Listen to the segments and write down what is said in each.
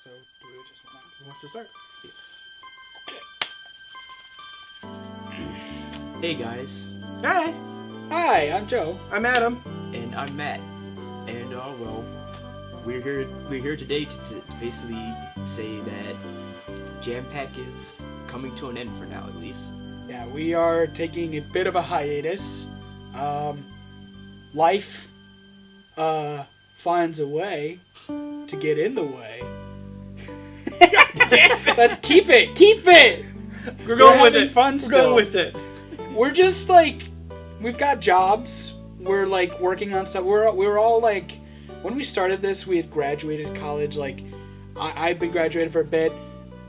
So do we just want? Who wants to start? Hey guys, Hi, Hi, I'm Joe. I'm Adam. and I'm Matt, and well, we're here today to basically say that Jam Pack is coming to an end for now, at least. Yeah, we are taking a bit of a hiatus. Life finds a way to get in the way. Let's keep it. Keep it. We're going with having it. fun We're still. going with it. We're just like, we've got jobs. We're like working on stuff. We're all like, when we started this, we had graduated college. Like, I've been graduated for a bit.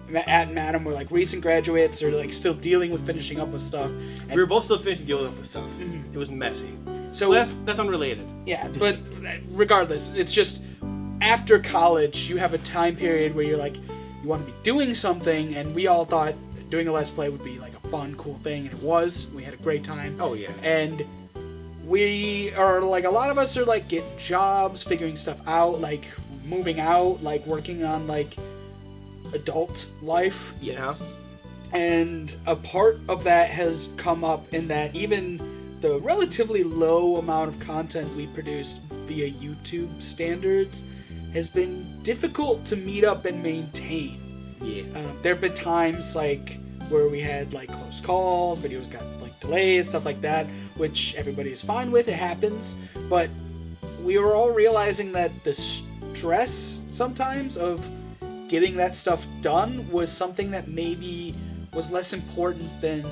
Matt and Adam were like recent graduates, or like still dealing with finishing up with stuff. And We were both still finishing dealing with stuff. Mhm. It was messy. so Well, that's unrelated. yeah, but regardless, it's just after college, you have a time period where you're like, you want to be doing something, and we all thought doing a Let's Play would be like a fun, cool thing, and it was. We had a great time. Oh yeah. And we are like, a lot of us are like getting jobs, figuring stuff out, like moving out, like working on like adult life. Yeah. And a part of that has come up in that even the relatively low amount of content we produce via YouTube standards has been difficult to meet up and maintain. Yeah. There have been times like where we had like close calls, videos got like delayed, stuff like that, which everybody is fine with. It happens, but we were all realizing that the stress sometimes of getting that stuff done was something that maybe was less important than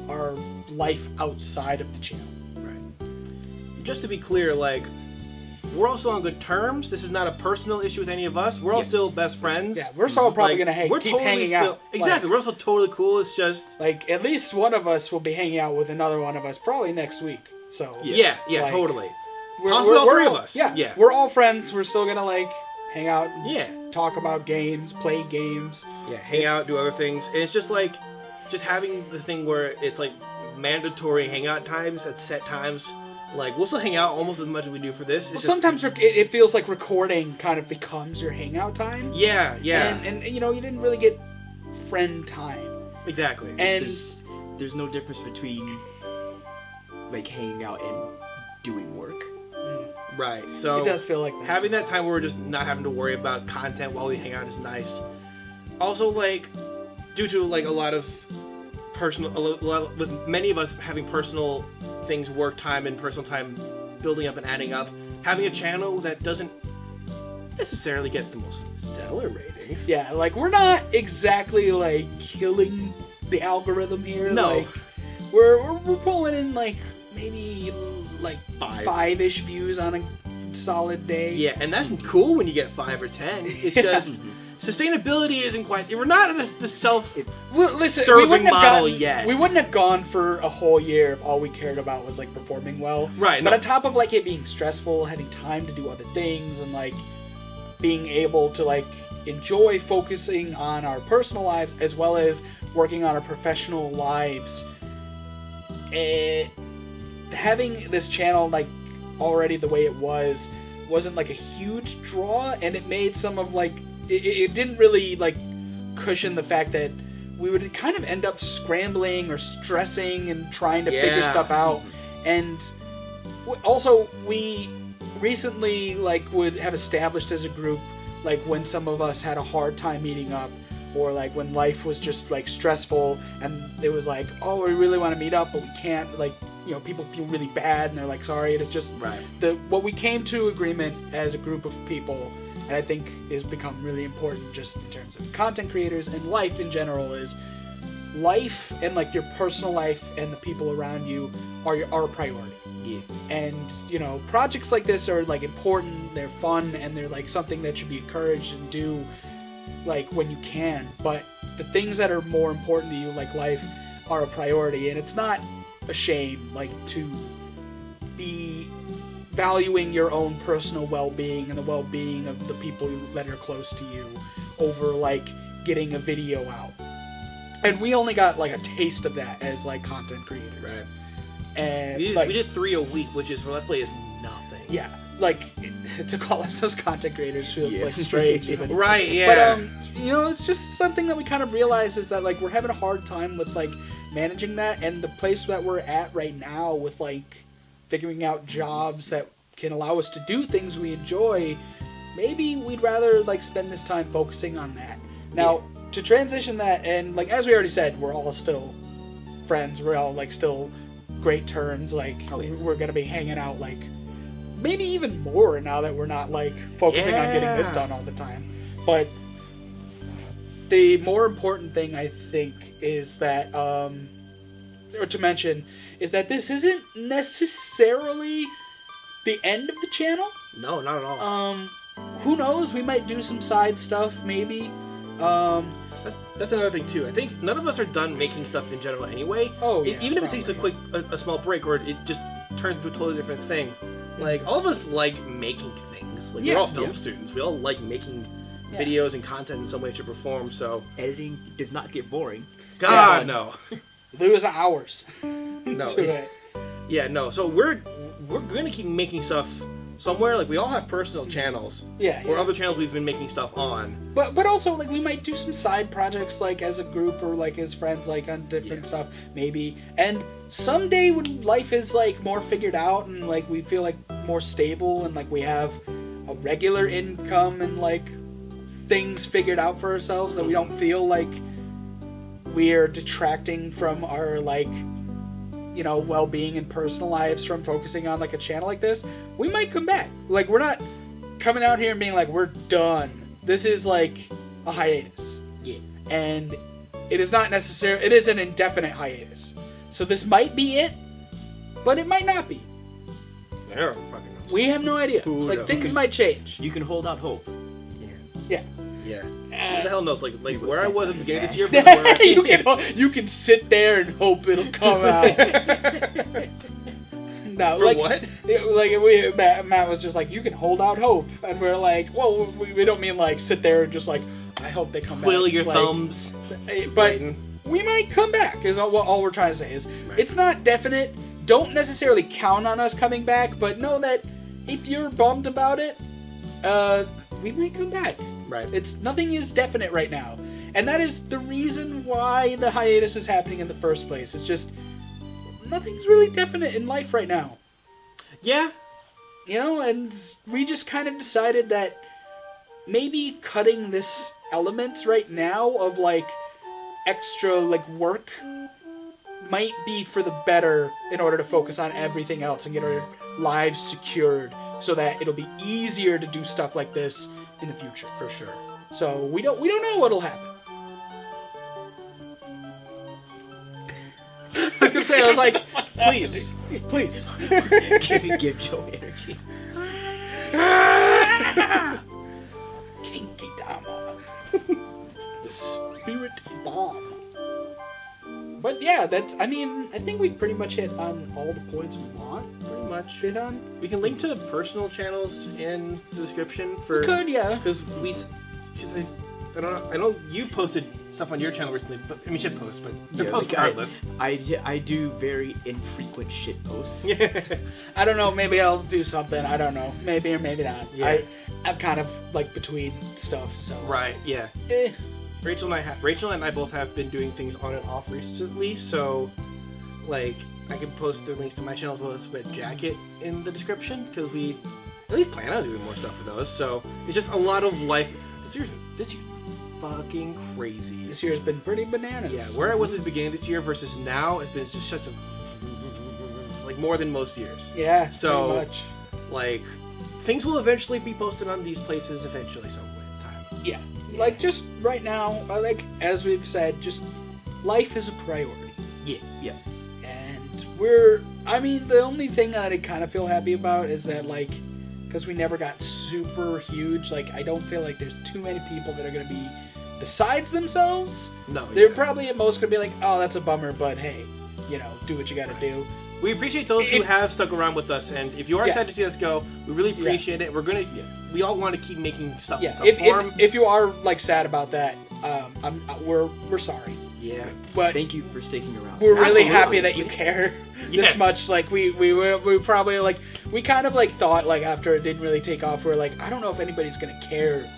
our life outside of the channel. Right. Just to be clear, like, we're all still on good terms. This is not a personal issue with any of us. We're all Yes. still best friends. Yeah, we're all probably Like, gonna we're keep totally hanging still, out. Exactly. Like, We're also totally cool. It's just. like at least one of us will be hanging out with another one of us probably next week. So Yeah. Like, totally. Possibly all three of us. Yeah, Yeah. we're all friends. We're still gonna like hang out, and Yeah. talk about games, play games. Yeah. Hang out, do other things. And it's just like, just having the thing where it's like mandatory hangout times at set times. Like, we'll still hang out almost as much as we do for this. It's Well, just, sometimes it feels like recording kind of becomes your hangout time. Yeah. Yeah. And you know, you didn't really get friend time. Exactly. And There's no difference between like hanging out and doing work. Right. So it does feel like that having that time where we're just not having to worry about content while we hang out is nice. Also, like, due to like a lot of personal, with many of us having personal things, work time and personal time building up and adding up, having a channel that doesn't necessarily get the most stellar ratings. Yeah, like we're not exactly like killing the algorithm here. No. Like, we're pulling in like maybe like Five. 5-ish views on a solid day. Yeah, and that's cool when you get 5 or 10. It's just sustainability isn't quite. We're not in the self. Well, listen, Serving we wouldn't have model gotten, yet. We wouldn't have gone for a whole year if all we cared about was like performing well. Right. But No, on top of like it being stressful, having time to do other things, and like being able to like enjoy focusing on our personal lives as well as working on our professional lives, having this channel like already the way it wasn't like a huge draw, and it made some of like it didn't really like cushion the fact that we would kind of end up scrambling or stressing and trying to figure Yeah. stuff out. And also we recently like would have established as a group, like when some of us had a hard time meeting up, or like when life was just like stressful and it was like, oh, we really want to meet up but we can't, like, you know, people feel really bad and they're like, sorry. And it's just right. what we came to agreement as a group of people, and I think has become really important just in terms of content creators and life in general, is life and like your personal life and the people around you are a priority. Yeah. And you know, projects like this are like important, they're fun, and they're like something that should be encouraged and do like when you can. But the things that are more important to you, like life, are a priority, and it's not a shame like to be valuing your own personal well-being and the well-being of the people that are close to you over like getting a video out. And we only got like a taste of that as like content creators. Right. And We like, did 3 a week, which is for Let's Play is nothing. yeah. like to call ourselves content creators feels like strange even. Right, yeah. But you know, it's just something that we kind of realize is that like we're having a hard time with like managing that, and the place that we're at right now with like figuring out jobs that can allow us to do things we enjoy, maybe we'd rather like spend this time focusing on that. Now, to transition that, and like as we already said, we're all still friends. We're all like still great turns. Like we're gonna be hanging out like maybe even more now that we're not like focusing on getting this done all the time. But the more important thing I think is that, or to mention, is that this isn't necessarily the end of the channel. No, not at all. Who knows? We might do some side stuff, maybe. That's another thing too. I think none of us are done making stuff in general anyway. Oh, yeah, Even if it takes a small break, or it just turns into a totally different thing. Like all of us like making things. Like we're all film students. We all like making videos and content in some way, shape, or form. So editing does not get boring. God no. Lose hours. No. To it. Yeah, no. So we're gonna keep making stuff somewhere. Like we all have personal channels. Or other channels we've been making stuff on. But also like we might do some side projects like as a group or like as friends like on different stuff maybe. And someday when life is like more figured out and like we feel like more stable and like we have a regular income and like things figured out for ourselves, that we don't feel like we're detracting from our like, you know, well-being and personal lives from focusing on like a channel like this, we might come back. Like we're not coming out here and being like we're done. This is like a hiatus. Yeah. And it is not necessary. It is an indefinite hiatus. So this might be it, but it might not be. Yeah, fucking knows. We have no idea. Who like knows? things might change. You can hold out hope. Yeah. Yeah. Who the hell knows? Like where I was at the beginning of this year. Where you can sit there and hope it'll come out. No, For like what? Like Matt was just like, you can hold out hope, and we're like, well, we don't mean like sit there and just like, I hope they come Twiddle back. your like, thumbs. But we might come back. Is all we're trying to say is it's not definite. Don't necessarily count on us coming back, but know that if you're bummed about it, we might come back. Right. Nothing is definite right now. And that is the reason why the hiatus is happening in the first place. It's just nothing's really definite in life right now. Yeah. You know, and we just kind of decided that maybe cutting this element right now of like extra like work might be for the better in order to focus on everything else and get our lives secured so that it'll be easier to do stuff like this in the future. For sure. So we don't know what'll happen. I was gonna say, I was like, please. Give Joe energy. Kinky Dama. The spirit bomb. But yeah, I think we've pretty much hit on all the points we want. Pretty much. Hit on. We can link to personal channels in the description for. We could, yeah. Because I don't know. I know you've posted stuff on your channel recently, but I mean, shit posts, but they're posts regardless. I do very infrequent shit posts. Yeah. I don't know. Maybe I'll do something. I don't know. Maybe or maybe not. Yeah. I'm kind of like between stuff. So. Right. Yeah. Eh. Rachel and I both have been doing things on and off recently, so like I can post the links to my channel as well as Wet Jacket in the description because we at least plan on doing more stuff for those. So it's just a lot of life. This year's fucking crazy. This year's been pretty bananas. Yeah, where I was at the beginning of this year versus now has been just such a like more than most years. Yeah. So pretty much. like things will eventually be posted on these places eventually some way in time. Yeah. Like, just right now, like, as we've said, just life is a priority. Yeah, yes. And the only thing that I kind of feel happy about is that, like, because we never got super huge, like, I don't feel like there's too many people that are going to be besides themselves. No, They're probably at most going to be like, oh, that's a bummer, but hey, you know, do what you got to do. We appreciate those who have stuck around with us, and if you are sad to see us go, we really appreciate it. We're gonna, we all want to keep making stuff. Yeah, in some form. if you are like sad about that, we're sorry. Yeah. But Thank you for sticking around. we're really Absolutely, happy that you honestly. care Yes. this much. Like we probably like we kind of like thought like after it didn't really take off, we're like, I don't know if anybody's gonna care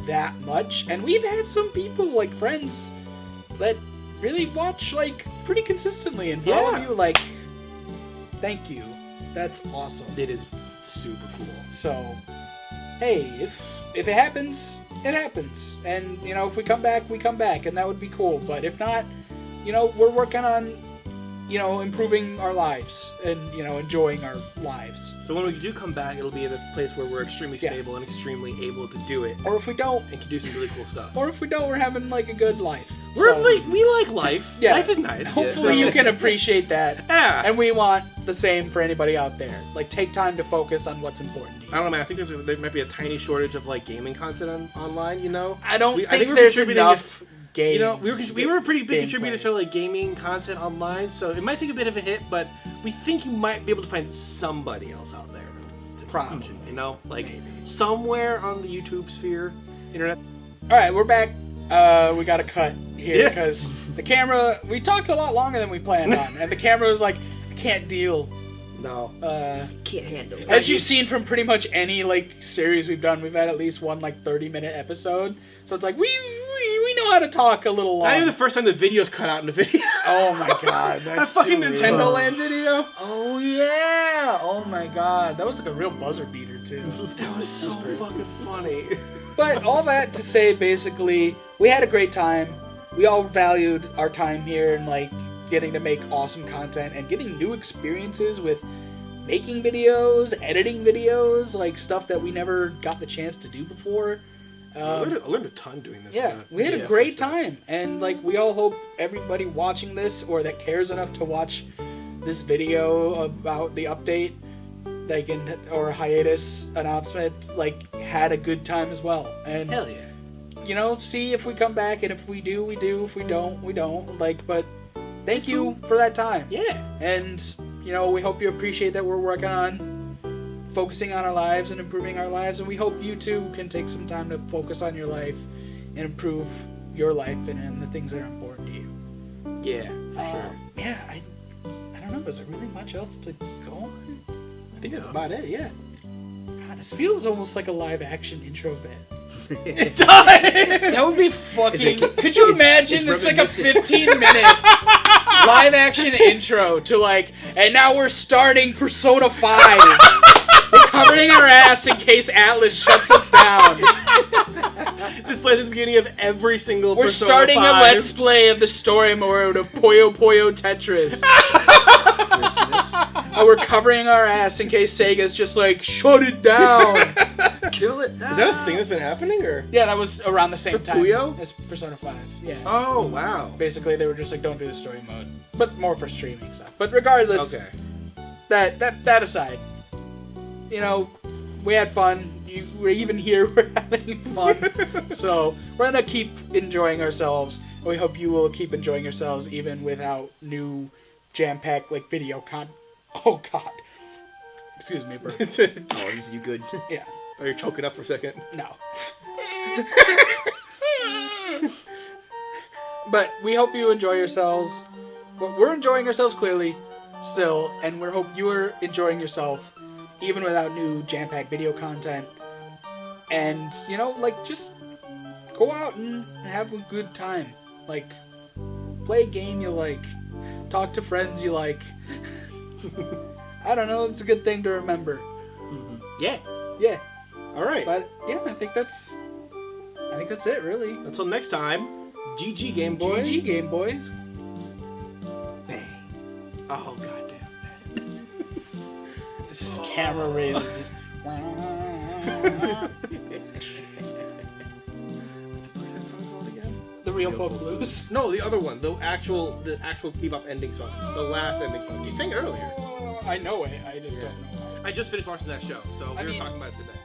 that much. And we've had some people like friends that really watch like pretty consistently and follow Yeah. you. Like, thank you. That's awesome. It is super cool. So, hey, if it happens, it happens. And, you know, if we come back, we come back, and that would be cool. But if not, you know, we're working on, you know, improving our lives and, you know, enjoying our lives. So when we do come back, it'll be at a place where we're extremely Yeah. stable and extremely able to do it Or if we don't, and can do some really cool stuff. we're having, like, a good life. We're So, like, we like life. Yeah. Life is nice. hopefully you can appreciate that. Yeah. And we want the same for anybody out there. Like, take time to focus on what's important to you. I don't know, man. I think there might be a tiny shortage of like gaming content online. You know, I don't I think think we're there's contributing enough games. you know, we were a pretty big contributor gameplay. to like gaming content online, so it might take a bit of a hit, but we think you might be able to find somebody else out there to Probably. watch it, you know, like Maybe. somewhere on the YouTube sphere, internet. All right, we're back. We got to cut here Yeah. because the camera. We talked a lot longer than we planned on, and the camera was like, I can't deal. No, Can't handle it. As you've seen from pretty much any like series we've done, we've had at least one like 30-minute episode. So it's like we know how to talk a little not even long. the first time the video's cut out in the video. Oh my god, That that's fucking too Nintendo real. Land video. Oh yeah. Oh my god, that was like a real buzzer beater too. That was so fucking funny. But all that to say, basically, we had a great time. We all valued our time here and like getting to make awesome content and getting new experiences with making videos, editing videos, like stuff that we never got the chance to do before. I learned a ton doing this. Yeah, we had a great time, and like we all hope everybody watching this or that cares enough to watch this video about the update, like or hiatus announcement, like had a good time as well. And Hell yeah. you know, see if we come back, and if we do, we do. If we don't, we don't. Like, but thank you for that time. Yeah. And you know, we hope you appreciate that we're working on focusing on our lives and improving our lives, and we hope you too can take some time to focus on your life and improve your life and the things that are important to you. Yeah, for sure. Yeah, I don't know. Is there really much else to go on? I think that's about it. Yeah. God, this feels almost like a live action intro bit. It does. That would be fucking. Could you imagine? It's like a 15-minute live action intro to like, and now we're starting Persona 5. We're covering our ass in case Atlas shuts us down. This plays at the beginning of every single. We're Persona starting 5. a let's play of the story mode of Puyo Puyo Tetris. And we're covering our ass in case Sega's just like, shut it down. Kill it now. Is that a thing that's been happening, or? Yeah, that was around the same For time Puyo? as Persona 5. Yeah. Oh wow. Basically, they were just like, don't do the story mode, but more for streaming stuff. But regardless, Okay. that aside, you know, we had fun. We're even here. We're having fun. So we're gonna keep enjoying ourselves. And we hope you will keep enjoying yourselves even without new jam-packed like video content. Oh God. Excuse me, bro. Oh, is you good? Yeah. Are you choking up for a second? No. But we hope you enjoy yourselves. Well, we're enjoying ourselves clearly still, and we hope you are enjoying yourself even without new jam-packed video content. And, you know, like, just go out and have a good time. Like, play a game you like. Talk to friends you like. I don't know, it's a good thing to remember. Yeah. Yeah. All right. But yeah, I think that's it, really. Until next time, GG Game Boy. GG Game Boys. Bang. Oh goddamn. This camera raise is just. What's that song called again? The Real Folk Blues. No, the other one. The actual Bebop ending song. The last ending song. You sang it earlier. I know it. I just don't know. I just finished watching that show, so we were mean- talking about it today.